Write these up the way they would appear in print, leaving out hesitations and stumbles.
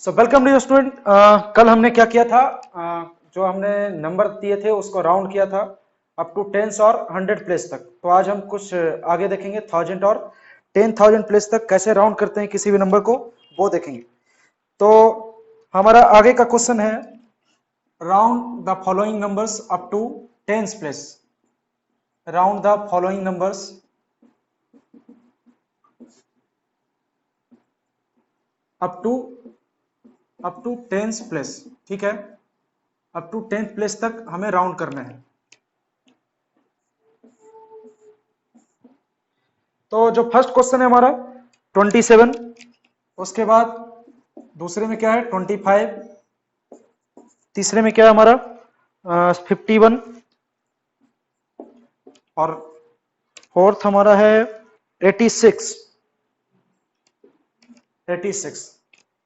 So welcome dear student. कल हमने क्या किया था? जो हमने नंबर दिए थे उसको राउंड किया था अप टू टेंस और 100 प्लेस तक। तो आज हम कुछ आगे देखेंगे 1000 और 10,000 प्लेस तक कैसे राउंड करते हैं किसी भी नंबर को, वो देखेंगे। तो हमारा आगे का क्वेश्चन है round the following numbers up to tens place. Round the following numbers up to tens place. ठीक है, अप टू 10th प्लेस तक हमें राउंड करना है। तो जो फर्स्ट क्वेश्चन है हमारा 27, उसके बाद दूसरे में क्या है 25, तीसरे में क्या है हमारा 51 और फोर्थ हमारा है 86।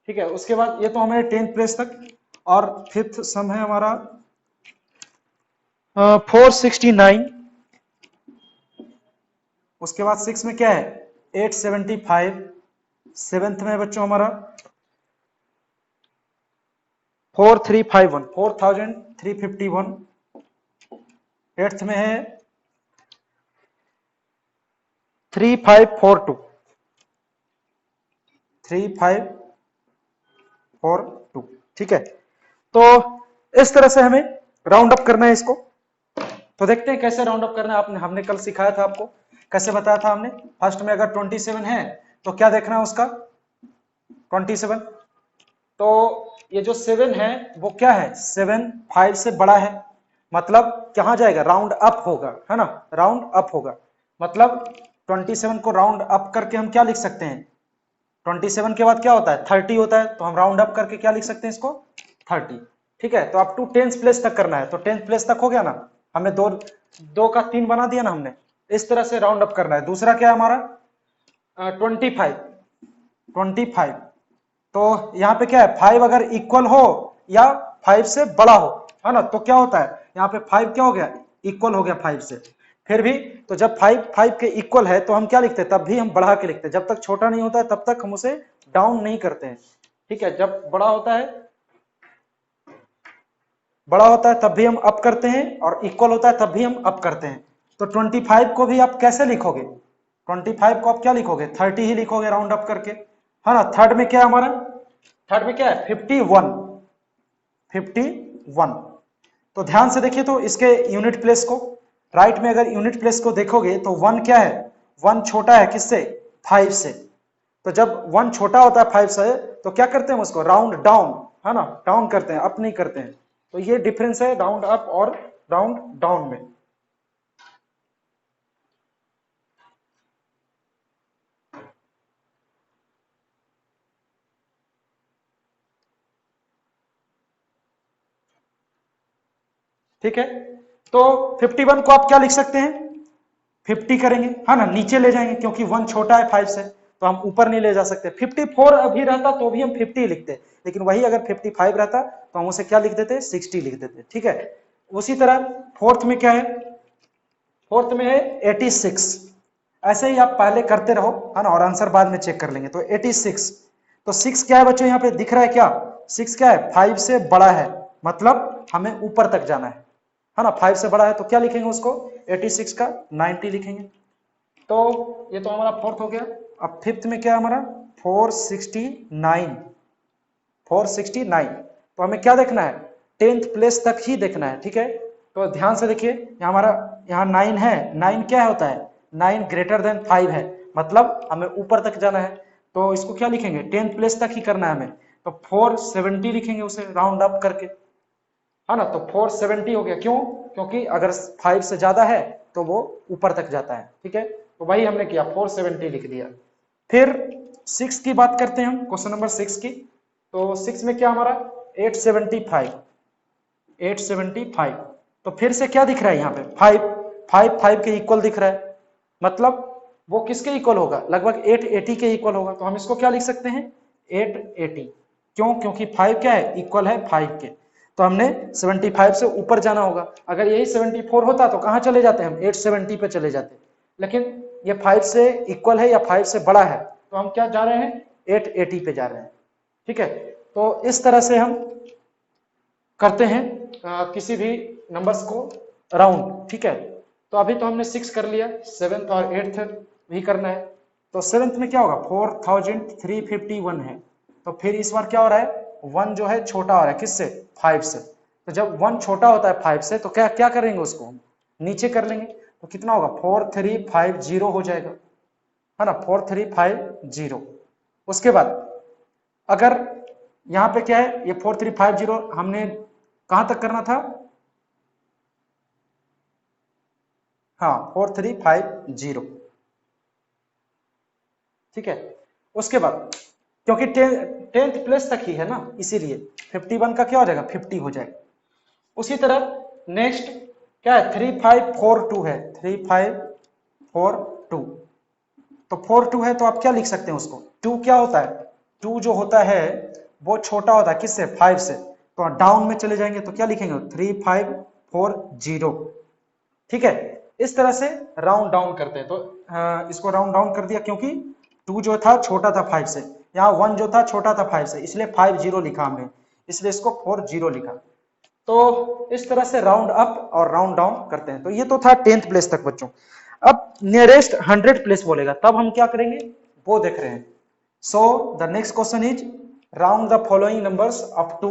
ठीक है, उसके बाद ये तो हमें 10th प्लेस तक। और फिफ्थ सम है हमारा 469। उसके बाद 6 में क्या है 875। सेवेंथ में बच्चों हमारा 4351। एट्थ में है 3542। ठीक है, तो इस तरह से हमें राउंड अप करना है इसको। तो देखते हैं कैसे राउंड अप करना है। हमने कल सिखाया था आपको, कैसे बताया था हमने। फर्स्ट में अगर 27 है तो क्या देखना है उसका 27। तो ये जो 7 है वो क्या है 7 5 से बड़ा है, मतलब कहां जाएगा राउंड अप होगा, है ना, राउंड अप होगा। मतलब 27 को राउंड अप करके हम क्या लिख सकते हैं, 27 के बाद क्या होता है 30 होता है, तो हम राउंड अप करके क्या लिख सकते हैं इसको 30। ठीक है, तो अप टू 10th प्लेस तक करना है। तो 10th प्लेस तक हो गया ना, हमें दो दो का 3 बना दिया ना हमने। इस तरह से राउंड अप करना है। दूसरा क्या है हमारा 25। तो यहाँ पे क्या है 5 अगर इक्वल हो या 5 से बड़ा हो, है ना, तो क्या होता है यहाँ पे 5 क्या हो गया इक्वल हो गया 5 से। फिर भी तो जब 5 के इक्वल है तो हम क्या लिखते हैं, तब भी हम बढ़ा के लिखते हैं। जब तक छोटा नहीं होता है तब तक हम उसे डाउन नहीं करते हैं। ठीक है, जब बड़ा होता है तब भी हम अप करते हैं, और इक्वल होता है तब भी हम अप करते हैं। तो 25 को भी आप कैसे लिखोगे, 25 को आप क्या लिखोगे 30 ही लिखोगे राउंड अप करके, है ना। थर्ड में क्या है हमारा, थर्ड में क्या है 51। तो ध्यान से देखिए तो इसके यूनिट प्लेस को, राइट में अगर यूनिट प्लेस को देखोगे तो 1 क्या है, 1 छोटा है किससे 5 से। तो जब 1 छोटा होता है 5 से तो क्या करते हैं उसको राउंड डाउन, है ना, डाउन करते हैं, अप नहीं करते हैं। तो ये डिफरेंस है राउंड अप और राउंड डाउन में। ठीक है, तो 51 को आप क्या लिख सकते हैं 50 करेंगे, है ना, नीचे ले जाएंगे क्योंकि 1 छोटा है 5 से, तो हम ऊपर नहीं ले जा सकते। 54 अभी रहता तो भी हम 50 लिखते, लेकिन वही अगर 55 रहता तो हम उसे क्या लिख देते 60 लिख देते। ठीक है, उसी तरह फोर्थ में क्या है, फोर्थ में है 86। ऐसे ही आप पहले करते रहो, है ना, और आंसर बाद में चेक कर लेंगे। तो 86, तो 6 क्या है बच्चों यहाँ पे दिख रहा है क्या, 6 क्या है 5 से बड़ा है, मतलब हमें ऊपर तक जाना है ना। 5 से बड़ा है तो क्या लिखेंगे उसको 86 का 90 लिखेंगे। तो ये तो हमारा फोर्थ हो गया। अब फिफ्थ में क्या है हमारा 469। तो हमें क्या देखना है 10th प्लेस तक ही देखना है। ठीक है, तो ध्यान से देखिए यहाँ हमारा यहाँ 9 है, 9 क्या होता है 9 ग्रेटर देन 5 है, मतलब हमें ऊपर तक जाना है। तो इसको क्या लिखेंगे 10th प्लेस तक ही करना है हमें, तो 470 लिखेंगे उसे राउंड अप करके, है ना। तो 470 हो गया, क्यों, क्योंकि अगर 5 से ज्यादा है तो वो ऊपर तक जाता है। ठीक है, तो वही हमने किया 470 लिख दिया। फिर 6 की बात करते हैं हम, क्वेश्चन नंबर 6 की। तो 6 में क्या हमारा 875। तो फिर से क्या दिख रहा है यहाँ पे 5 के इक्वल दिख रहा है, मतलब वो किसके इक्वल होगा लगभग 880 के इक्वल होगा। तो हम इसको क्या लिख सकते हैं 880, क्यों, क्योंकि 5 क्या है इक्वल है 5 के। तो हमने 75 से ऊपर जाना होगा। अगर यही 74 होता तो कहां चले जाते हम 870 पे चले जाते, लेकिन ये 5 से इक्वल है या 5 से बड़ा है, तो हम क्या जा रहे हैं 880 पे जा रहे हैं। ठीक है, तो इस तरह से हम करते हैं किसी भी नंबर्स को राउंड, ठीक है। तो अभी तो हमने 6 कर लिया, 7th और 8th भी करना है। तो 7th में क्या होगा, 4351 है। तो फिर इस बार क्या हो रहा है, 1 जो है छोटा हो रहा है किससे, 5 से। तो जब 1 छोटा होता है 5 से तो क्या क्या करेंगे, उसको नीचे कर लेंगे। तो कितना होगा, 4350 हो जाएगा, है ना, 4350। उसके बाद अगर यहाँ पे क्या है, ये 4350 हमने कहां तक करना था, हाँ 4350, ठीक है। उसके बाद क्योंकि 10th प्लेस तक ही है ना, इसीलिए 51 का क्या हो जाएगा, 50 हो जाएगा। उसी तरह नेक्स्ट क्या है, 3542 है, 3542। तो 42 है तो आप क्या लिख सकते हैं उसको, 2 क्या होता है, 2 जो होता है वो छोटा होता है किससे, 5 से। तो डाउन में चले जाएंगे तो क्या लिखेंगे, 3540, ठीक है। इस तरह से राउंड डाउन करते हैं। तो इसको राउंड डाउन कर दिया क्योंकि 2 जो था छोटा था 5 से, यहाँ 1 जो था छोटा था 5 से, इसलिए 50 लिखा हमने, इसलिए इसको 40 लिखा। तो इस तरह से राउंड अप और राउंड डाउन करते हैं। तो ये तो था 10th प्लेस तक बच्चों। अब नियरेस्ट 100 प्लेस बोलेगा तब हम क्या करेंगे, वो देख रहे हैं। So the next question is round the following numbers up to,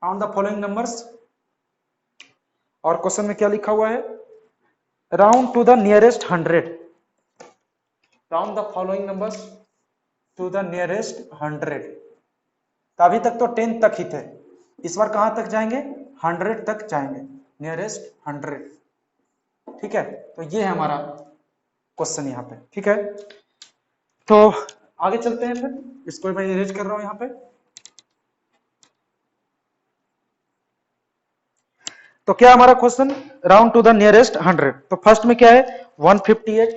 round the following numbers, और क्वेश्चन में क्या लिखा हुआ है, round to the nearest 100, round the following numbers to the nearest 100। तो अभी तक तो 10 तक ही थे, इस बार कहां तक जाएंगे, 100 तक जाएंगे, नियरेस्ट 100, ठीक है। तो ये है हमारा क्वेश्चन यहाँ पे, ठीक है। तो आगे चलते हैं, फिर इसको मैं इरेज कर रहा हूं यहाँ पे। तो क्या हमारा question, round to the nearest 100। तो फर्स्ट में क्या है, 158,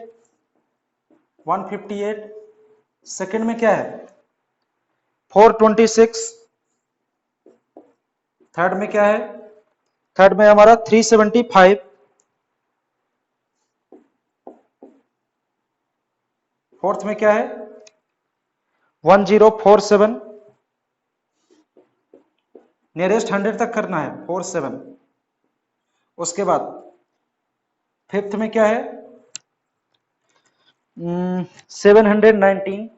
158। सेकंड में क्या है, 426। थर्ड में क्या है, थर्ड में हमारा 375। फोर्थ में क्या है, 1047। नियरेस्ट 100 तक करना है, 47। उसके बाद फिफ्थ में क्या है, 719,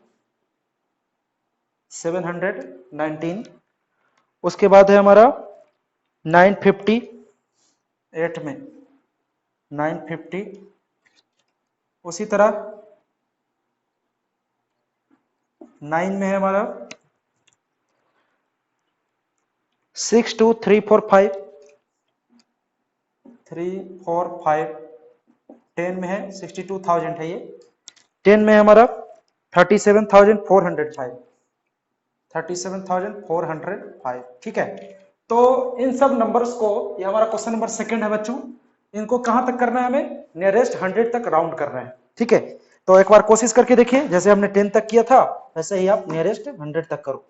719। उसके बाद है हमारा 958 में, 950। उसी तरह 9 में है हमारा 62345, 345। 10 में है 62,000 है ये। 10 में है हमारा 37,405, 37,405, ठीक है। तो इन सब नंबर्स को, ये हमारा क्वेश्चन नंबर सेकंड है बच्चों, इनको कहां तक करना है हमें, नियरेस्ट 100 तक राउंड करना है, ठीक है। तो एक बार कोशिश करके देखिए, जैसे हमने 10 तक किया था वैसे ही आप नियरेस्ट 100 तक करो।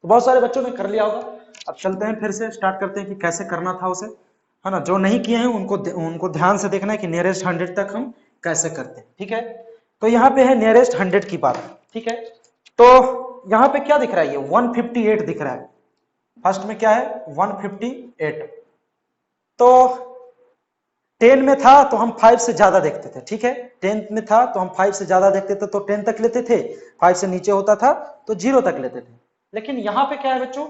तो बहुत सारे बच्चों ने कर लिया होगा। अब चलते हैं फिर से स्टार्ट करते हैं कि कैसे करना था उसे, है ना। जो नहीं किए हैं उनको ध्यान से देखना है कि नियरेस्ट 100 तक हम कैसे करते हैं, ठीक है। तो यहाँ पे है नियरेस्ट 100 की बात, ठीक है। तो यहाँ पे क्या दिख रहा है, ये 158 दिख रहा है। फर्स्ट में क्या है, 158। तो 10 में था तो हम 5 से ज्यादा देखते थे, ठीक है। 10 में था तो हम 5 से ज्यादा देखते थे तो 10 तक लेते थे, 5 से नीचे होता था तो 0 तक लेते थे। लेकिन यहाँ पे क्या है बच्चों,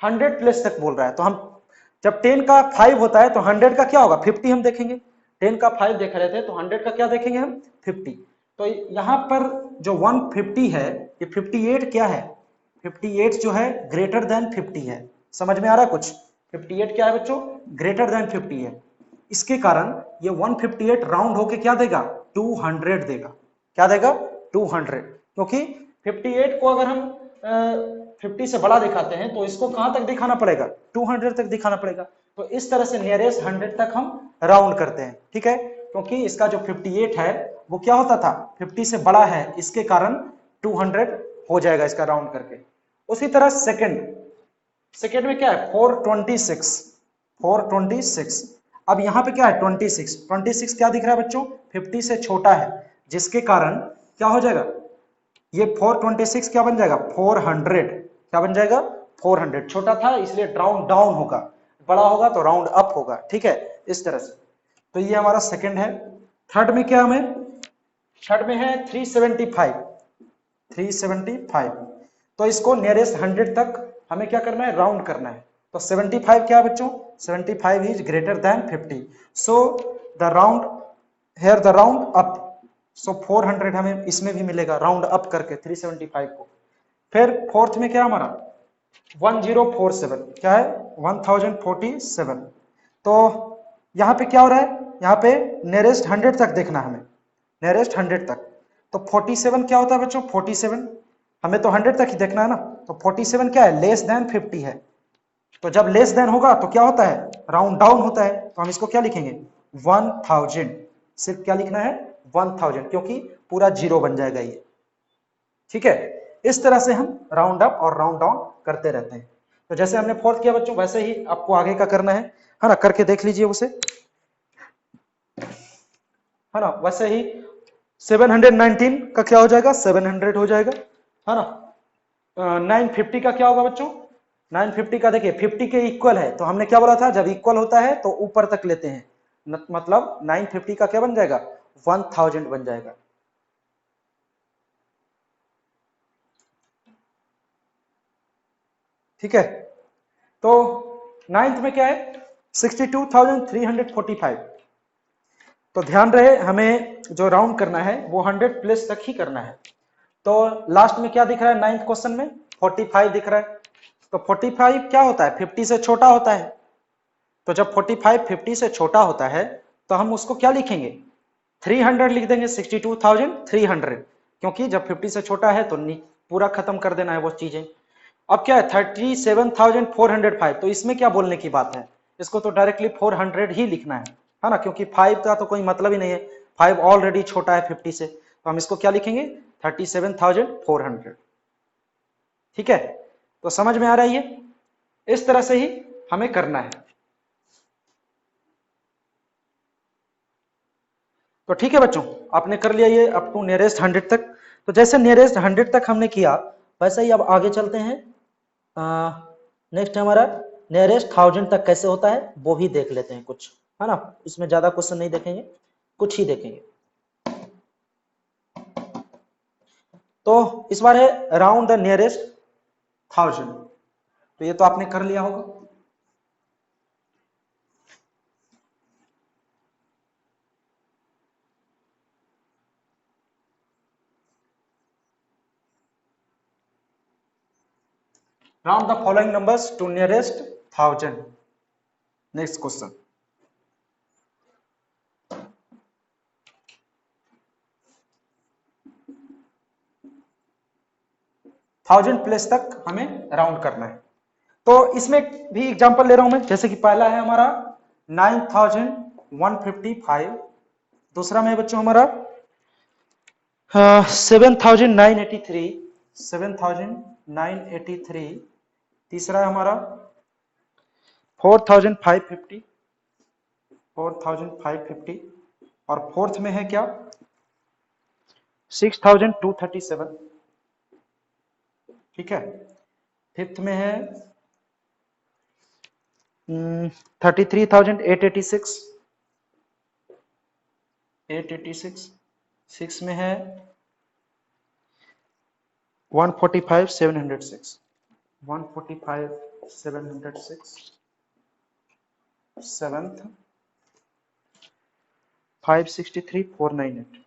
100 प्लस तक बोल रहा है, तो हम जब 10 का 5 होता है तो 100 का क्या होगा, 50 हम देखेंगे। 10 का 5 देख रहे थे तो 100 का क्या देखेंगे हम, 50। तो यहाँ पर जो 150 है, ये 58 क्या है, 58 जो है ग्रेटर देन 50 है। समझ में आ रहा है कुछ, 58 क्या है बच्चों, ग्रेटर देन 50 है। इसके कारण ये 158 राउंड होके क्या देगा, 200 देगा। क्या देगा, 200, क्योंकि 58 को अगर हम 50 से बड़ा दिखाते हैं तो इसको कहां तक दिखाना पड़ेगा, 200 तक दिखाना पड़ेगा। तो इस तरह से नियरेस्ट 100 तक हम राउंड करते हैं, ठीक है, क्योंकि इसका जो 58 है वो क्या होता था, 50 से बड़ा है, इसके कारण 200 हो जाएगा इसका राउंड करके। उसी तरह सेकेंड में क्या है, 426। अब यहां पे क्या है, 26 क्या दिख रहा है बच्चों, 50 से छोटा है, जिसके कारण क्या हो जाएगा, ये 426 क्या बन जाएगा, 400। क्या बन जाएगा, 400। छोटा था इसलिए राउंड डाउन होगा, बड़ा होगा तो राउंड अप होगा, ठीक है, इस तरह से। तो ये हमारा सेकंड है। थर्ड में क्या हमें, थर्ड में है 375। तो इसको नियरेस्ट 100 तक हमें क्या करना है, राउंड करना है। तो 75 क्या है बच्चों, 75 is greater than 50, so the round here the round up, so 400 हमें इसमें भी मिलेगा राउंड अप करके 375 को। फिर फोर्थ में क्या हमारा 1047, क्या है 1047। तो यहां पे क्या हो रहा है, यहां पे नियरेस्ट 100 तक देखना हमें, नियरेस्ट 100 तक। तो 47 क्या होता है बच्चों, 47 हमें तो 100 तक ही देखना है ना। तो 47 क्या है, लेस देन 50 है। तो जब लेस देन होगा तो क्या होता है, राउंड डाउन होता है। तो हम इसको क्या लिखेंगे, 1000, सिर्फ क्या लिखना है, 1000, क्योंकि पूरा जीरो बन जाएगा ये, ठीक है। इस तरह से हम राउंड अप और राउंड डाउन करते रहते हैं। तो जैसे हमने फोर्थ किया बच्चों, वैसे ही आपको आगे का करना है ना, करके देख लीजिए उसे, है ना। वैसे ही 719 का क्या हो जाएगा, 700 हो जाएगा, है ना। 950 का क्या होगा बच्चों, 950 का देखिए 50 के इक्वल है, तो हमने क्या बोला था, जब इक्वल होता है तो ऊपर तक लेते हैं, मतलब 950 का क्या बन जाएगा, 1000 बन जाएगा। ठीक है। तो नाइन्थ में क्या है, 62,345। तो ध्यान रहे हमें जो राउंड करना है वो 100 प्लस तक ही करना है। तो लास्ट में क्या दिख रहा है, नाइन्थ क्वेश्चन में 45 दिख रहा है। तो 45 क्या होता है, 50 से छोटा होता है। तो जब 45 50 से छोटा होता है तो हम उसको क्या लिखेंगे, 300 लिख देंगे, 62,300, क्योंकि जब 50 से छोटा है तो पूरा खत्म कर देना है वो चीजें। अब क्या है 37,405, तो इसमें क्या बोलने की बात है, इसको तो डायरेक्टली 400 ही लिखना है ना, क्योंकि 5 का तो कोई मतलब ही नहीं है, 5 ऑलरेडी छोटा है 50 से, तो हम इसको क्या लिखेंगे, 37,400। ठीक है, तो समझ में आ रहा है ये, इस तरह से ही हमें करना है। तो ठीक है बच्चों, आपने कर लिया ये अप टू नियरेस्ट 100 तक। तो जैसे नियरेस्ट 100 तक हमने किया, वैसे ही अब आगे चलते हैं। नेक्स्ट हमारा नियरेस्ट 1000 तक कैसे होता है वो भी देख लेते हैं कुछ, है ना। इसमें ज्यादा क्वेश्चन नहीं देखेंगे, कुछ ही देखेंगे। तो इस बार है राउंड द नियरेस्ट 1000। तो ये तो आपने कर लिया होगा। Round the following numbers to nearest 1000। Next question, 1000 plus तक हमें राउंड करना है। तो इसमें भी एग्जांपल ले रहा हूं मैं, जैसे कि पहला है हमारा 9155, दूसरा में बच्चों हमारा 7,983, तीसरा है हमारा 4,550, और फोर्थ में है क्या 6,237। ठीक है, फिफ्थ में है 33,886, सिक्स में है 145,706, 145,706, सेवंथ 563,498,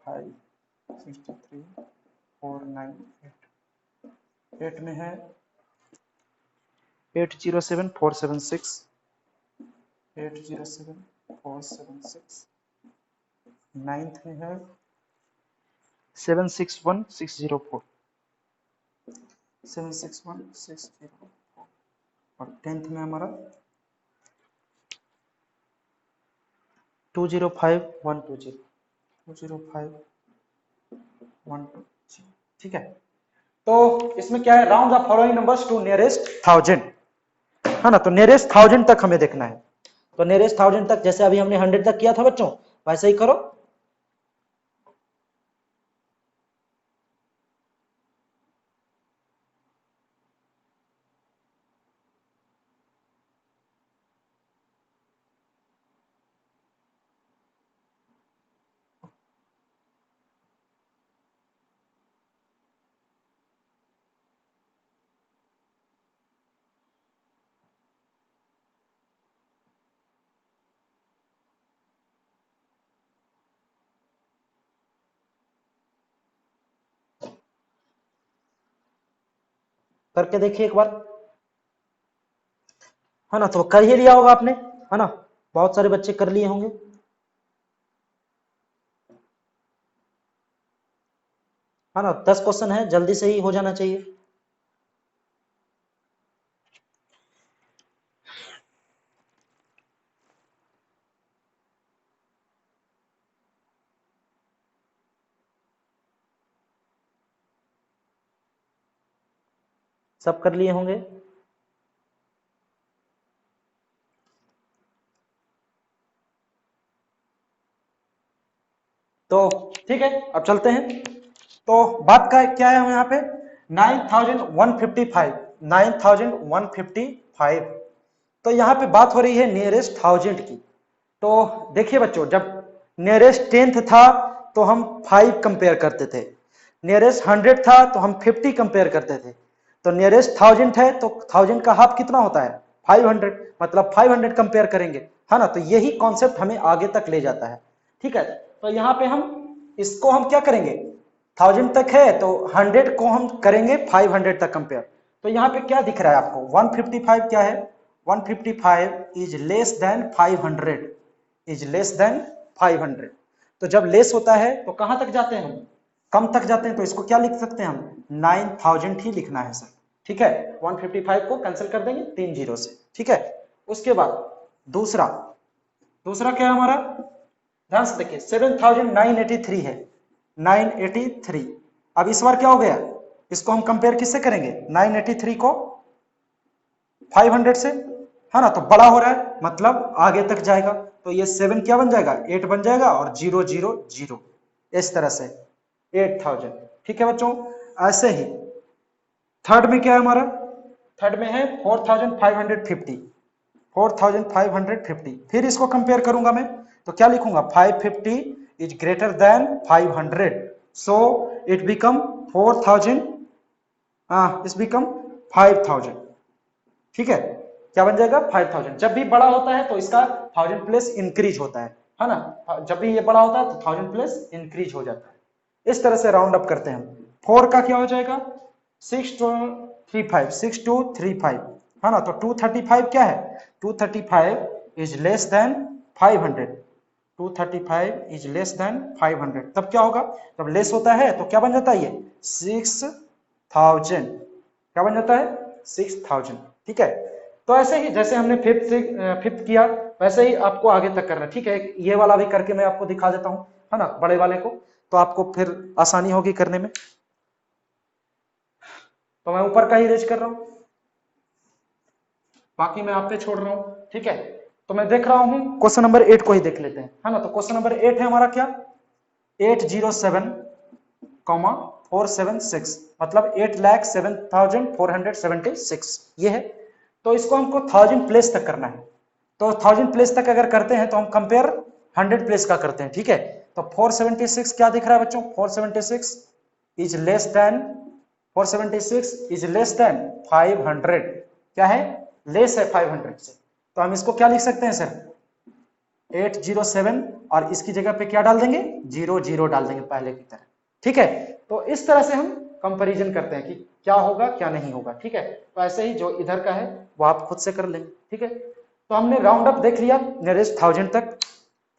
563,498, एट में है 807,476, 807,476, 476, नाइन्थ में है 761604, 761604, और 10th में हमारा 205120, 205120। ठीक है, तो इसमें क्या है, round the following numbers to nearest 1000, है ना। तो नियरेस्ट 1000 तक हमें देखना है। तो नियरेस्ट 1000 तक, जैसे अभी हमने 100 तक किया था बच्चों, वैसे ही करो। करके देखिए एक बार, है ना। तो कर ही लिया होगा आपने, है ना, बहुत सारे बच्चे कर लिए होंगे, है ना। 10 क्वेश्चन है, जल्दी से ही हो जाना चाहिए। सब कर लिए होंगे। तो ठीक है, अब चलते हैं। तो बात का क्या है हम यहाँ पे, 9155, 9155। तो यहाँ पे बात हो रही है नियरेस्ट 1000 की। तो देखिए बच्चों, जब नियरेस्ट 10th था तो हम 5 कंपेयर करते थे, नियरेस्ट 100 था तो हम 50 कंपेयर करते थे, तो नियरेस्ट 1000 है तो 1000 का हाफ कितना होता है, 500, मतलब 500 कंपेयर करेंगे, है ना। तो यही कॉन्सेप्ट हमें आगे तक ले जाता है। ठीक है, तो यहाँ पे हम इसको हम क्या करेंगे, 1000 तक है तो 100 को हम करेंगे 500 तक कंपेयर। तो यहाँ पे क्या दिख रहा है आपको, 155 क्या है, 155 is less than 500, is less than 500। तो जब लेस होता है तो कहां तक जाते हैं हम, कम तक जाते हैं। तो इसको क्या लिख सकते हैं हम, 9000 ही लिखना है सर। ठीक है, 155 को कैंसिल कर देंगे 3 जीरो से। ठीक है, उसके बाद दूसरा, दूसरा क्या है हमारा, ध्यान से देखिए, 7983 है, 983। अब इस बार क्या हो गया, इसको हम कंपेयर किससे करेंगे, 983 को 500 से, है ना। तो बड़ा हो रहा है मतलब आगे तक जाएगा, तो ये 7 क्या बन जाएगा, 8 बन जाएगा, और 000, इस तरह से 8000। ठीक है बच्चों, ऐसे ही थर्ड में क्या है हमारा, थर्ड में है 4550, 4550। फिर इसको कंपेयर करूंगा मैं, तो क्या लिखूंगा, 550 is greater then 500, so it become 4000, इस बिकम 5000। ठीक है, क्या बन जाएगा, 5000। जब भी बड़ा होता है तो इसका 1000 प्लस इंक्रीज होता है ना। जब भी ये बड़ा होता है तो 1000 प्लस इंक्रीज हो जाता है। इस तरह से राउंड अप करते हैं हम। 4 का क्या हो जाएगा, 6235, 6235, है ना। तो 235 क्या है, 235 is less than 500, 235 is less than 500। तब क्या होगा, जब लेस होता है तो क्या बन जाता है, ये 6000, क्या बन जाता है, 6000। ठीक है, तो ऐसे ही जैसे हमने फिफ्थ से फिफ्थ किया, वैसे ही आपको आगे तक करना है। ठीक है, ये वाला भी करके मैं आपको दिखा देता हूं, है ना, बड़े वाले को, तो आपको फिर आसानी होगी करने में। तो मैं ऊपर का ही रेज कर रहा हूं, बाकी मैं आप पे छोड़ रहा हूं। ठीक है, तो मैं देख रहा हूं, क्वेश्चन नंबर 8 को ही देख लेते हैं, है ना। तो क्वेश्चन नंबर 8 है हमारा क्या, 807,476, मतलब 8,07,476 ये है। तो इसको हमको 1000 प्लेस तक करना है। तो 1000 प्लेस तक अगर करते हैं तो हम कंपेयर 100 प्लेस का करते हैं। ठीक है, तो 476 क्या दिख रहा है बच्चों, 476 is less than, 476 is less than 500, क्या है, लेस है 500 से। तो हम इसको क्या लिख सकते हैं सर, 807, और इसकी जगह पे क्या डाल देंगे, 00 डाल देंगे पहले की तरह। ठीक है, तो इस तरह से हम कंपैरिजन करते हैं कि क्या होगा क्या नहीं होगा। ठीक है, तो ऐसे ही जो इधर का है वो आप खुद से कर लेंगे। ठीक है, तो हमने राउंड अप देख लिया नियरेस्ट 1000 तक,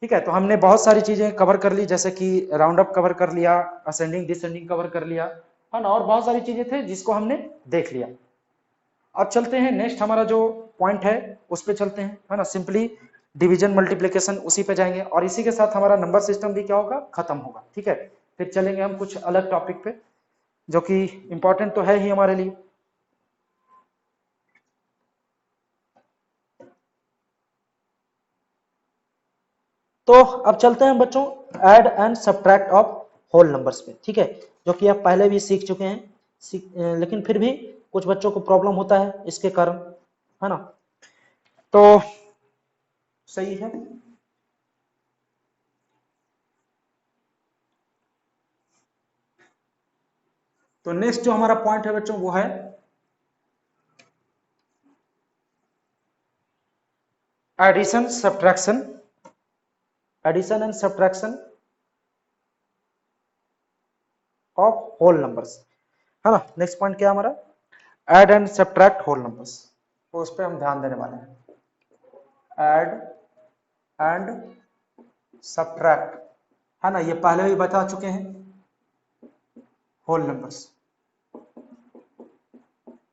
ठीक है। तो हमने बहुत सारी चीजें कवर कर ली, जैसे कि राउंड अप कवर कर लिया, असेंडिंग डिसेंडिंग कवर कर लिया, है ना, और बहुत सारी चीजें थे जिसको हमने देख लिया। अब चलते हैं नेक्स्ट, हमारा जो पॉइंट है उस पे चलते हैं, है ना। सिंपली डिवीजन मल्टीप्लिकेशन उसी पे जाएंगे और इसी के साथ हमारा नंबर सिस्टम भी क्या होगा, खत्म होगा, ठीक है। फिर चलेंगे हम कुछ अलग टॉपिक पे जो कि इंपॉर्टेंट तो है ही हमारे लिए। तो अब चलते हैं बच्चों add and subtract of whole numbers पे, ठीक है, जो कि आप पहले भी सीख चुके हैं, लेकिन फिर भी कुछ बच्चों को प्रॉब्लम होता है इसके कारण, है ना। तो सही है। तो नेक्स्ट जो हमारा पॉइंट है बच्चों वो है addition subtraction, addition and subtraction of whole numbers, है ना। नेक्स्ट पॉइंट क्या है हमारा, add and subtract whole numbers, तो उस पर हम ध्यान देने वाले हैं। ऐड एंड सब्ट्रैक्ट, है ना, ये पहले भी बता चुके हैं। होल नंबर्स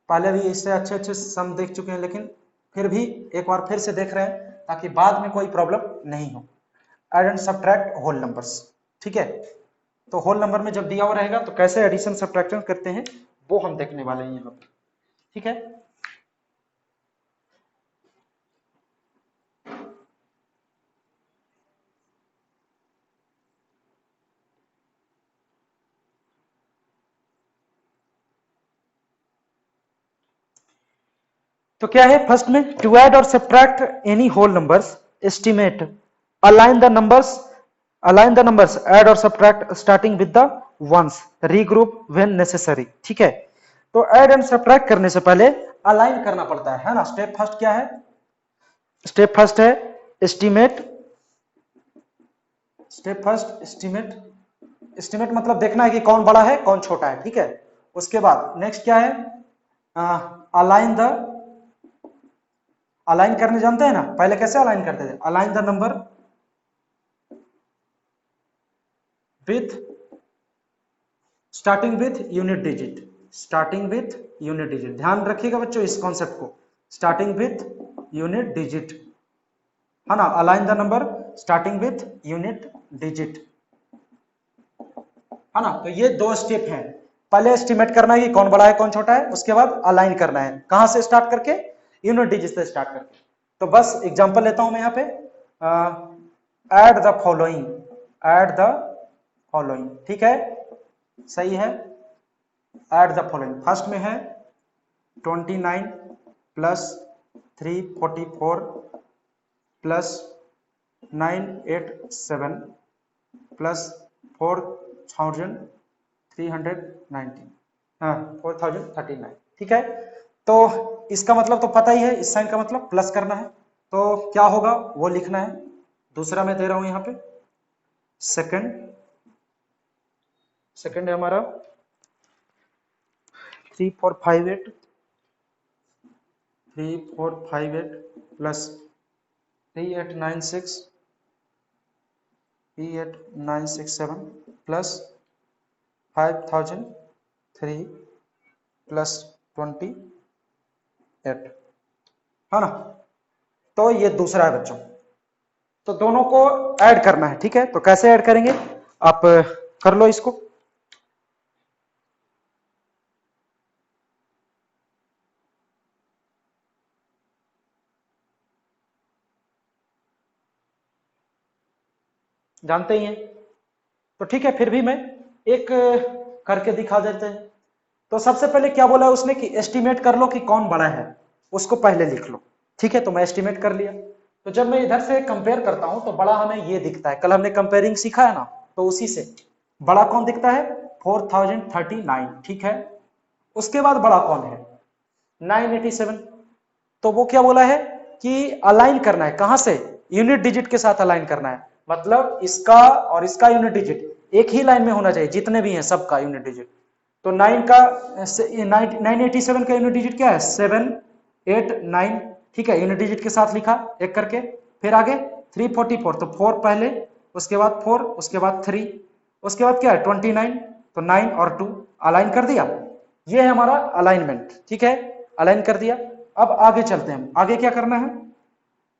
पहले भी इससे अच्छे अच्छे सम देख चुके हैं, लेकिन फिर भी एक बार फिर से देख रहे हैं ताकि बाद में कोई प्रॉब्लम नहीं हो। Add and subtract whole numbers, ठीक है। तो होल नंबर में जब दिया हुआ रहेगा तो कैसे एडिशन सब्ट्रैक्शन करते हैं वो हम देखने वाले हैं यहाँ पर, ठीक है। तो क्या है फर्स्ट में, to add or subtract any whole numbers, estimate, align the numbers, align the numbers, add or subtract starting with the ones, regroup when necessary, ठीक है। तो ऐड एंड सब्ट्रैक्ट करने से पहले अलाइन करना पड़ता है ना। स्टेप फर्स्ट क्या है, स्टेप फर्स्ट है estimate, step first estimate, estimate मतलब देखना है कि कौन बड़ा है कौन छोटा है, ठीक है। उसके बाद नेक्स्ट क्या है, अलाइन द, अलाइन करने जानते हैं ना, पहले कैसे अलाइन करते थे, align the number with starting with unit digit, starting with unit digit, ध्यान रखिएगा बच्चों इस कॉन्सेप्ट को, स्टार्टिंग विथ यूनिट डिजिट, है ना। Align the number starting with unit digit, है ना। तो ये दो स्टेप हैं, पहले एस्टिमेट करना है कि कौन बड़ा है कौन छोटा है, उसके बाद अलाइन करना है, कहां से स्टार्ट करके, यूनिट डिजिट से स्टार्ट करके। तो बस एग्जांपल लेता हूं मैं यहाँ पे, add the following, add the following, ठीक है, सही है। ऐड द फॉलोइंग फर्स्ट में है 29 प्लस 344 प्लस 987 प्लस 4319, हाँ 4039, ठीक है। तो इसका मतलब तो पता ही है, इस साइन का मतलब प्लस करना है, तो क्या होगा वो लिखना है। दूसरा मैं दे रहा हूं यहां पे सेकंड, सेकंड है हमारा 3458 प्लस 3897 प्लस 5003 प्लस 28, है ना। तो ये दूसरा है बच्चों, तो दोनों को ऐड करना है, ठीक है। तो कैसे ऐड करेंगे आप कर लो इसको, जानते ही हैं, तो ठीक है, फिर भी मैं एक करके दिखा देते हैं। तो सबसे पहले क्या बोला है उसने कि एस्टिमेट कर लो कि कौन बड़ा है, उसको पहले लिख लो, ठीक है। तो मैं एस्टिमेट कर लिया, तो जब मैं इधर से कंपेयर करता हूं तो बड़ा हमें ये दिखता है, कल हमने कंपेयरिंग सीखा है ना, तो उसी से बड़ा कौन दिखता है 4039, ठीक है। उसके बाद बड़ा कौन है 987, तो वो क्या बोला है कि अलाइन करना है, कहां से, यूनिट डिजिट के साथ अलाइन करना है, मतलब इसका और इसका यूनिट डिजिट एक ही लाइन में होना चाहिए, जितने भी हैं सबका यूनिट डिजिट। तो 9 का 987 का यूनिट डिजिट क्या है 789, ठीक है, इन डिजिट के साथ लिखा एक करके। फिर आगे 344, तो 4 पहले, उसके बाद 4, उसके बाद 3, उसके बाद क्या है 29, तो 9 और 2 अलाइन कर दिया। ये है हमारा अलाइनमेंट, ठीक है, अलाइन कर दिया। अब आगे चलते हैं, आगे क्या करना है,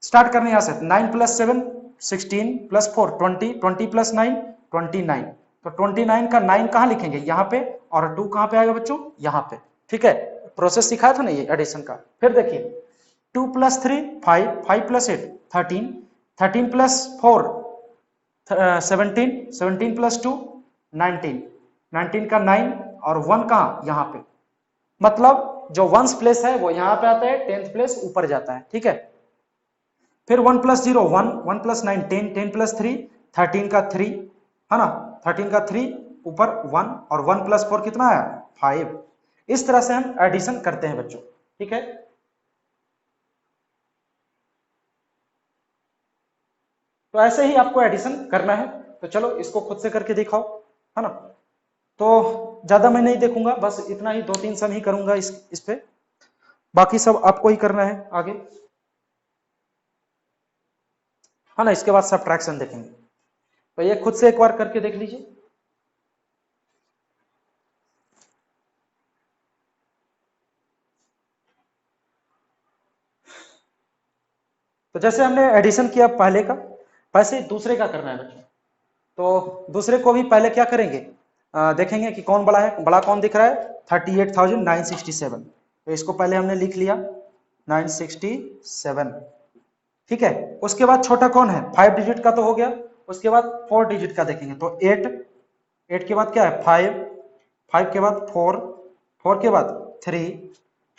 स्टार्ट करने यहां से 9 प्लस 7 16 प्लस 4 20, 20 प्लस 9 29, तो 29 का 9 कहां लिखेंगे, यहां पे, और 2 कहां पे आएगा बच्चों, यहां पे, ठीक है। प्रोसेस सिखाया था ना ये एडिशन का। फिर देखिए 2 प्लस 3 5, 5 प्लस 8 13, 13 प्लस 4 17, 17 प्लस 2 19, 19 का 9 और 1 कहां, यहां पे, मतलब जो वंस प्लेस है वो यहां पे आता है, 10th प्लेस ऊपर जाता है, ठीक है। फिर 1 प्लस 0 1, 1 प्लस 9 10, 10 प्लस 3 13 का 3, है ना, 13 का 3 ऊपर 1, और 1 प्लस 4 कितना आया 5। इस तरह से हम एडिशन करते हैं बच्चों, ठीक है। तो ऐसे ही आपको एडिशन करना है, तो चलो इसको खुद से करके दिखाओ, है ना। तो ज्यादा मैं नहीं देखूंगा, बस इतना ही 2-3 सम ही करूंगा इस पे, बाकी सब आपको ही करना है आगे, है ना। इसके बाद सब्ट्रैक्शन देखेंगे, तो ये खुद से एक बार करके देख लीजिए। तो जैसे हमने एडिशन किया पहले का, वैसे ही दूसरे का करना है बच्चों। तो दूसरे को भी पहले क्या करेंगे, देखेंगे कि कौन बड़ा है, बड़ा कौन दिख रहा है 38,967, तो इसको पहले हमने लिख लिया 967, ठीक है। उसके बाद छोटा कौन है, 5 डिजिट का तो हो गया, उसके बाद 4 डिजिट का देखेंगे, तो 8, 8 के बाद क्या है 5, 5 के बाद 4, 4 के बाद 3,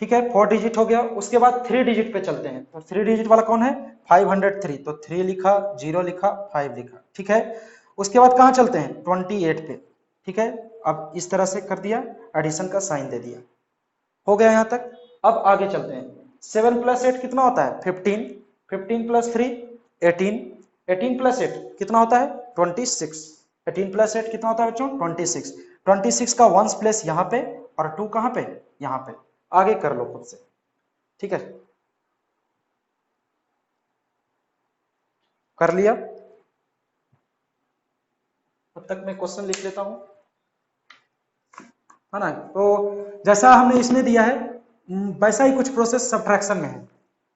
ठीक है, 4 डिजिट हो गया। उसके बाद 3 डिजिट पे चलते हैं, तो 3 डिजिट वाला कौन है 503, तो 3 लिखा, 0 लिखा, 5 लिखा, ठीक है। उसके बाद कहां चलते हैं 28 पे, ठीक है। अब इस तरह से कर दिया, एडिशन का साइन दे दिया, हो गया यहां तक। अब आगे चलते हैं, 7 प्लस 8 कितना होता है 15, 15 प्लस 3 18, 18 प्लस 8 कितना होता है 26, 18 प्लस 8 कितना होता है बच्चों 26, 26 का वंस प्लेस यहाँ पे, और 2 कहां पे, यहाँ पे। आगे कर लो खुद से, ठीक है, कर लिया। तब तक मैं क्वेश्चन लिख लेता हूं, है ना। तो जैसा हमने इसमें दिया है वैसा ही कुछ प्रोसेस सब्ट्रैक्शन में है।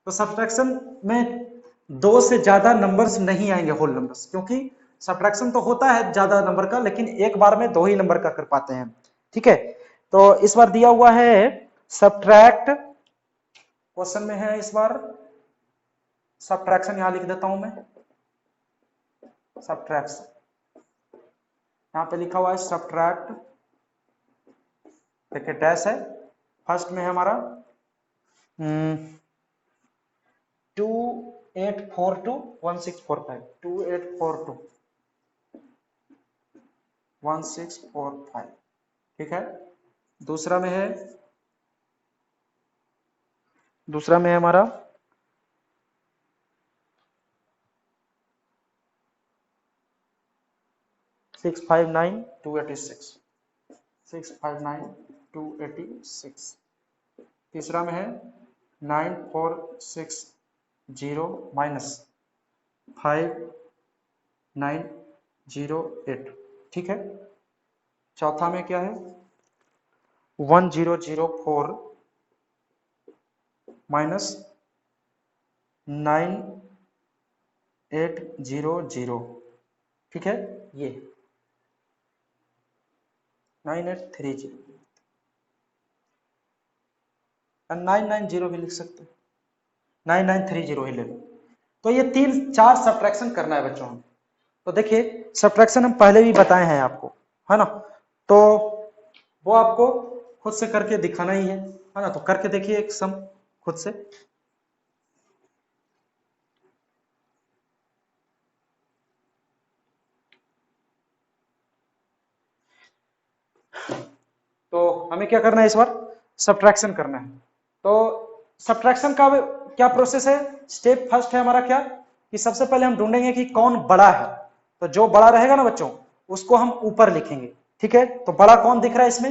तो सब्ट्रैक्शन में 2 से ज्यादा नंबर्स नहीं आएंगे होल नंबर्स, क्योंकि सब्ट्रैक्शन तो होता है ज्यादा नंबर का, लेकिन एक बार में 2 ही नंबर का कर पाते हैं, ठीक है। तो इस बार दिया हुआ है सब्ट्रैक्ट, क्वेश्चन में है इस बार सब्ट्रैक्शन, यहां लिख देता हूं मैं सब्ट्रैक्शन, यहां पे लिखा हुआ है सब्ट्रैक्ट, देखिए डैश है, फर्स्ट में है हमारा 2842 1645, 1645, ठीक है। दूसरा में है, दूसरा में है हमारा 659286, 659286। तीसरा में है 9460 माइनस 5908, ठीक है। चौथा में क्या है 1004 माइनस 9800, ठीक है, ये 9830, 990 भी लिख सकते हैं, 9930 ही ले लो। तो ये 3-4 सब्ट्रैक्शन करना है बच्चों, तो देखिए सब्ट्रैक्शन हम पहले भी बताए हैं आपको, है ना। तो वो आपको खुद से करके दिखाना ही है ना। तो करके देखिए एक सम खुद से, तो हमें क्या करना है इस बार सब्ट्रैक्शन करना है। तो सब्ट्रैक्शन का क्या प्रोसेस है, स्टेप फर्स्ट है हमारा क्या, कि सबसे पहले हम ढूंढेंगे कि कौन बड़ा है, तो जो बड़ा रहेगा ना बच्चों उसको हम ऊपर लिखेंगे, ठीक है। तो बड़ा कौन दिख रहा है इसमें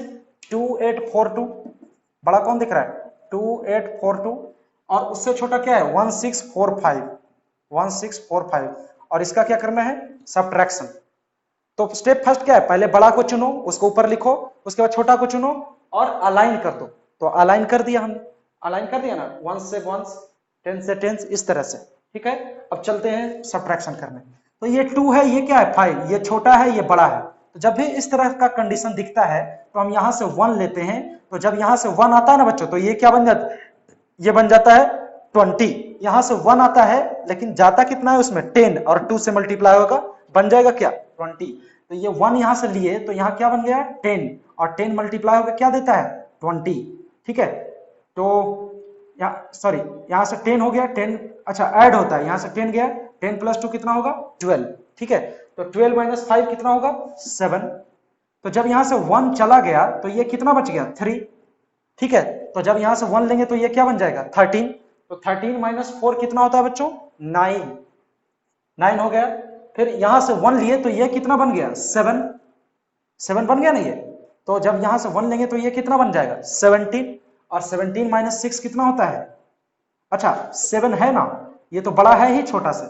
2842, बड़ा कौन दिख रहा है 2842, और उससे छोटा क्या है 1645, 1645, और इसका क्या करना है सब्ट्रैक्शन। तो स्टेप फर्स्ट क्या है, पहले बड़ा को चुनो, उसको ऊपर लिखो, उसके बाद छोटा को चुनो और अलाइन कर दो। तो अलाइन कर दिया हमने, अलाइन कर दिया ना, 1 से 1, 10 से 10, इस तरह से, ठीक है। अब चलते हैं सब्ट्रैक्शन करने। तो ये 2 है, ये क्या है 5, ये छोटा है ये बड़ा है। तो जब भी इस तरह का कंडीशन दिखता है तो हम यहां से 1 लेते हैं। तो जब यहां से 1 आता है ना बच्चों, तो ये क्या बन जाता है, ये बन जाता है 20। यहां से 1 आता है लेकिन जाता कितना है उसमें 10, और 2 से मल्टीप्लाई होगा, बन जाएगा क्या 20। तो ये 1 यहां से लिए तो यहां क्या बन गया 10, और 10 मल्टीप्लाई होकर क्या देता है 20, ठीक है। तो यहाँ सॉरी, यहां से 10 हो गया, 10 अच्छा ऐड होता है, यहां से 10 गया, 10 प्लस 2 कितना होगा 12, ठीक है। तो 12 माइनस 5 कितना होगा 7। तो जब यहां से 1 चला गया तो ये कितना बच गया 3, ठीक है। तो जब यहां से 1 लेंगे तो ये क्या बन जाएगा 13। तो 13 माइनस 4 कितना होता है बच्चों 9, 9 हो गया। फिर यहां से 1 लिए तो ये कितना बन गया 7, 7 बन गया ना ये। तो जब यहां से 1 लेंगे तो ये कितना बन जाएगा 17, और 17 माइनस 6 कितना होता है, अच्छा 7 है ना, ये तो बड़ा है ही छोटा से,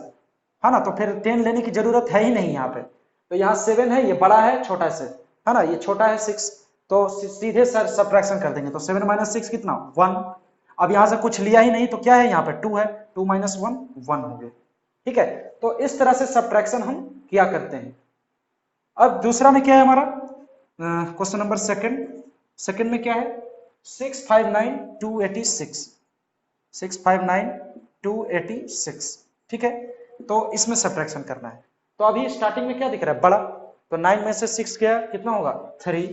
है ना, तो फिर 10 लेने की जरूरत है ही नहीं यहाँ पे। तो यहाँ 7 है, ये बड़ा है छोटा से, है ना, ये छोटा है 6, तो सीधे सर सब्ट्रैक्शन कर देंगे। तो 7 माइनस 6 कितना 1। अब यहाँ से कुछ लिया ही नहीं तो क्या है यहाँ पे 2 है, 2 माइनस 1 1 हो गया, ठीक है। तो इस तरह से सब्ट्रैक्शन हम किया करते हैं। अब दूसरा में क्या है हमारा क्वेश्चन नंबर सेकंड, सेकंड में क्या है 659286, 659286, ठीक है। तो इसमें सब्ट्रैक्शन करना है। तो अभी स्टार्टिंग में क्या दिख रहा है बड़ा, तो 9 में से 6 गया कितना होगा 3।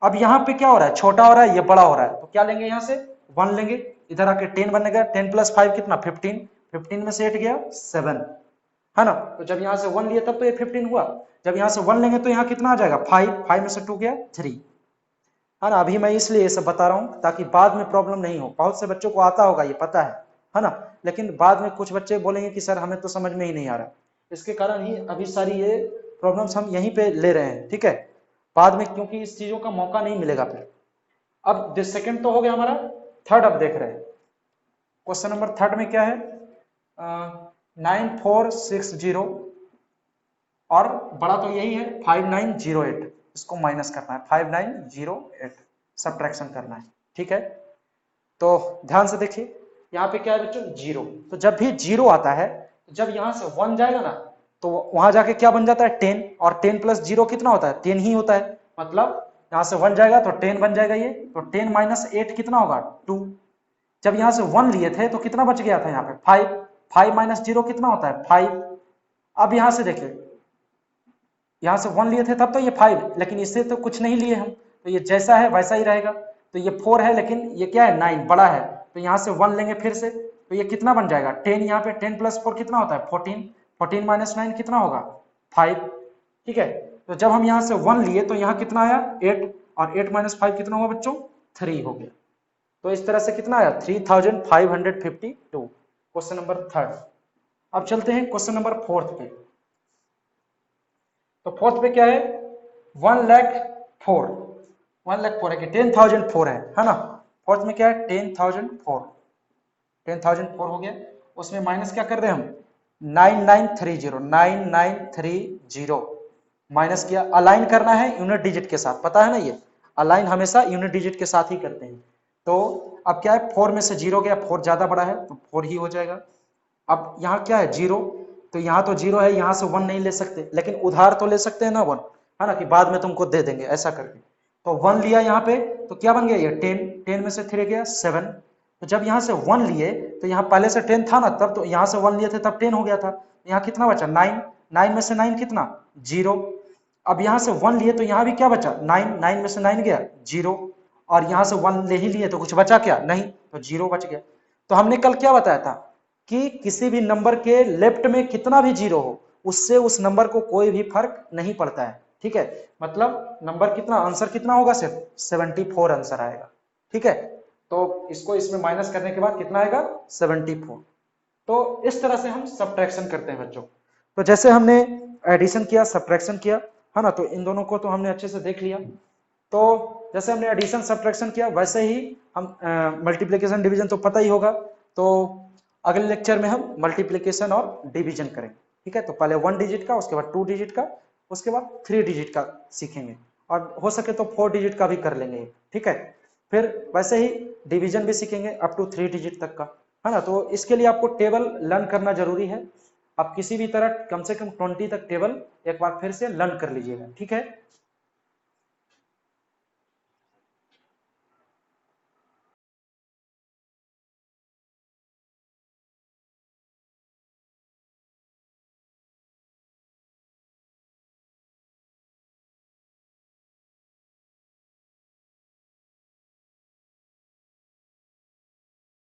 अब यहाँ पे क्या हो रहा है छोटा हो रहा है, ये बड़ा हो रहा है, तो क्या लेंगे यहाँ से 1 लेंगे, इधर आके 10 बनेगा, 10 प्लस 5 कितना 15, 15 में से 8 गया 7, है ना। तो जब यहाँ से 1 लिए तब तो ये 15 हुआ, जब यहाँ से 1 लेंगे तो यहाँ कितना आ जाएगा 5, 5 में से 2 गया 3, है ना। अभी मैं इसलिए ये सब बता रहा हूँ ताकि बाद में प्रॉब्लम नहीं हो। बहुत से बच्चों को आता होगा ये पता है ना, लेकिन बाद में कुछ बच्चे बोलेंगे कि सर हमें तो समझ में ही नहीं आ रहा। इसके कारण ही अभी सारी ये प्रॉब्लम्स हम यहीं पे ले रहे हैं, ठीक है, बाद में क्योंकि इस चीजों का मौका नहीं मिलेगा फिर। अब सेकंड तो हो गया हमारा, थर्ड अब देख रहे हैं। क्वेश्चन नंबर थर्ड में क्या है 9460, और बड़ा तो यही है 5908, इसको माइनस करना है 5908, सब्ट्रैक्शन करना है, ठीक है। तो ध्यान से देखिए यहाँ पे क्या है बच्चों 0। तो जब भी 0 आता है, जब यहाँ से 1 जाएगा ना तो वहां जाके क्या बन जाता है 10, और 10 प्लस 0 कितना होता है 10 ही होता है, मतलब यहाँ से 1 जाएगा तो 10 बन जाएगा ये, तो 10 माइनस 8 कितना होगा 2। जब यहाँ से 1 लिए थे तो कितना बच गया था यहाँ पे 5, 5 माइनस 0 कितना होता है 5। अब यहाँ से देखिए यहाँ से 1 लिए थे तब तो ये 5, लेकिन इससे तो कुछ नहीं लिए हम, तो ये जैसा है वैसा ही रहेगा। तो ये 4 है लेकिन ये क्या है 9 बड़ा है, तो यहाँ से 1 लेंगे फिर से, तो ये कितना बन जाएगा 10, यहाँ पे 10 प्लस 4 कितना होता है 14, 14 माइनस 9 कितना होगा 5, ठीक है। तो जब हम यहाँ से 1 लिए तो यहाँ कितना आया 8, और 8 माइनस 5 कितना हुआ बच्चों 3 हो गया। तो इस तरह से कितना आया 3552, क्वेश्चन नंबर थर्ड। अब चलते हैं क्वेश्चन नंबर फोर्थ पे। तो फोर्थ पे क्या है 1,04,000, 1,04,000 है कि 10,004 है ना। फोर्थ में क्या है 10,004, 10,004 हो गया। उसमें माइनस क्या कर रहे हैं हम 9930, 9930 माइनस किया। अलाइन करना है यूनिट डिजिट के साथ, पता है ना ये अलाइन हमेशा यूनिट डिजिट के साथ ही करते हैं। तो अब क्या है 4 में से 0 गया, 4 ज्यादा बड़ा है तो 4 ही हो जाएगा। अब यहाँ क्या है 0, तो यहाँ तो 0 है, यहाँ से 1 नहीं ले सकते, लेकिन उधार तो ले सकते हैं ना 1, है ना, कि बाद में तुमको दे देंगे ऐसा करके। तो 1 लिया यहाँ पे तो क्या बन गया ये 10, 10 में से 3 गया 7। तो जब यहाँ से 1 लिए तो यहाँ पहले से 10 था ना, तब तो यहाँ से 1 लिए थे तब 10 हो गया था, यहाँ कितना बचा 9, 9 में से 9 कितना 0। अब यहाँ से 1 लिए तो यहाँ भी क्या बचा 9, 9 में से 9 गया 0, और यहाँ से 1 ले ही लिए तो कुछ बचा क्या नहीं, तो 0 बच गया। तो हमने कल क्या बताया था कि किसी भी नंबर के लेफ्ट में कितना भी 0 हो उससे उस नंबर को कोई भी फर्क नहीं पड़ता है, ठीक है। मतलब नंबर कितना आंसर कितना होगा सिर्फ 74 आंसर आएगा, ठीक है। तो इसको इसमें माइनस करने के बाद कितना आएगा 74। तो इस तरह से हम सब्ट्रैक्शन करते हैं बच्चों। तो जैसे हमने एडिशन किया सब्ट्रैक्शन किया, है ना, तो इन दोनों को तो हमने अच्छे से देख लिया। तो जैसे हमने एडिशन सब्ट्रैक्शन किया वैसे ही हम मल्टीप्लिकेशन डिवीजन तो पता ही होगा। तो अगले लेक्चर में हम मल्टीप्लिकेशन और डिवीजन करेंगे, ठीक है। तो पहले 1 डिजिट का, उसके बाद 2 डिजिट का, उसके बाद 3 डिजिट का सीखेंगे, और हो सके तो 4 डिजिट का भी कर लेंगे, ठीक है। फिर वैसे ही डिवीजन भी सीखेंगे अप टू 3 डिजिट तक का, है ना। तो इसके लिए आपको टेबल लर्न करना जरूरी है। आप किसी भी तरह कम से कम 20 तक टेबल एक बार फिर से लर्न कर लीजिएगा, ठीक है।